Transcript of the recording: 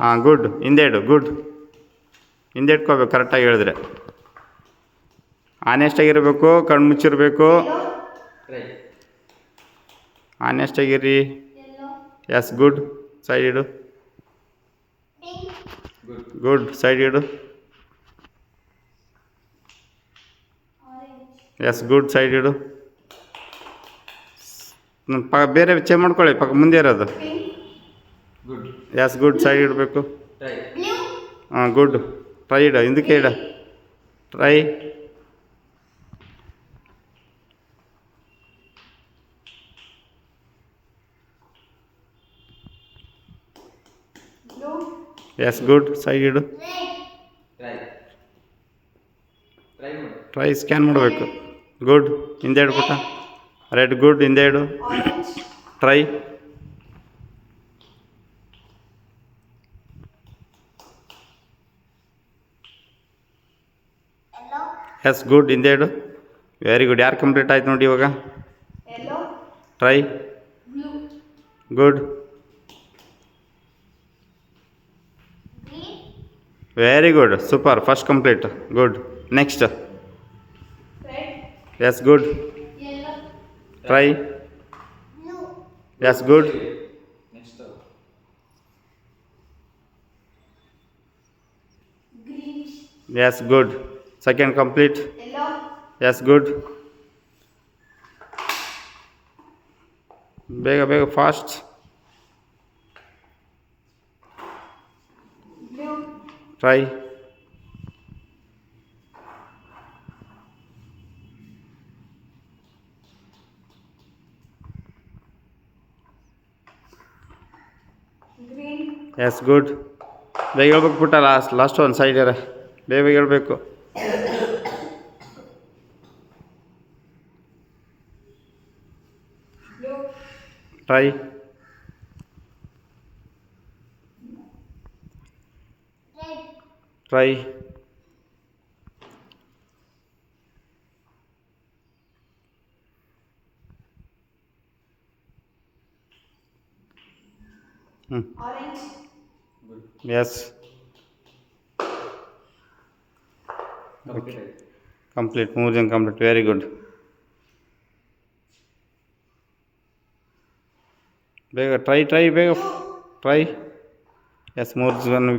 ಹಾಂ ಗುಡ್, ಹಿಂದೆ ಇಡು, ಗುಡ್. ಹಿಂದೆ ಇಟ್ಕೋಬೇಕು ಕರೆಕ್ಟಾಗಿ ಹೇಳಿದ್ರೆ. ಆನೆಸ್ಟಾಗಿರಬೇಕು, ಕಣ್ಣು ಮುಚ್ಚಿರಬೇಕು. ಆನೆಸ್ಟಾಗಿರಿ. ಎಸ್ ಗುಡ್, ಸೈಡ್ ಇಡು. ಗುಡ್, ಸೈಡ್ ಇಡು. ಎಸ್ ಗುಡ್, ಸೈಡ್ ಇಡು. ಬೇರೆ ಚೇಂಜ್ ಮಾಡ್ಕೊಳ್ಳಿ, ಮುಂದೆ ಇರೋದು. ಎಸ್ ಗುಡ್, ಸೈಡ್ ಇಡಬೇಕು. ಹಾಂ ಗುಡ್, ಟ್ರೈ ಇಡು, ಹಿಂದಕ್ಕೆ ಇಡ. ಟ್ರೈ. ಎಸ್ ಗುಡ್, ಸೈಡ್ ಇಡು. ಟ್ರೈ ಸ್ಕ್ಯಾನ್ ಮಾಡಬೇಕು. ಗುಡ್, ಹಿಂದೆ ಇಡು ಪುಟ್ಟ. ರೆಡ್ ಗುಡ್, ಹಿಂದೆ ಇಡು. ಟ್ರೈ. ಎಸ್ ಗುಡ್, ಹಿಂದೆ ಇಡು. Very good. ಯಾರು ಕಂಪ್ಲೀಟ್ ಆಯ್ತು ನೋಡಿ ಇವಾಗ. Try. Good. Very good, super, first complete. Good. Next. Yes good. Try. Yes good. Yes good. Second complete. Yes good. ಬೇಗ ಬೇಗ, ಫಾಸ್ಟ್. ಟ್ರೈ. Yes good. ಬೇಗ ಹೇಳ್ಬೇಕು ಪುಟ್ಟ. ಲಾಸ್ಟ್ ಒಂದು ಸೈಡ್ ಇರ. ಬೇಗ ಬೇಗ ಹೇಳ್ಬೇಕು. ಟ್ರೈ. ಟ್ರೈ. S complete. 3 ಜನ ಕಂಪ್ಲೀಟ್. Very good. ಬೇಗ ಟ್ರೈ, ಬೇಗ ಟ್ರೈ. ಎಸ್ 3 ಜನ.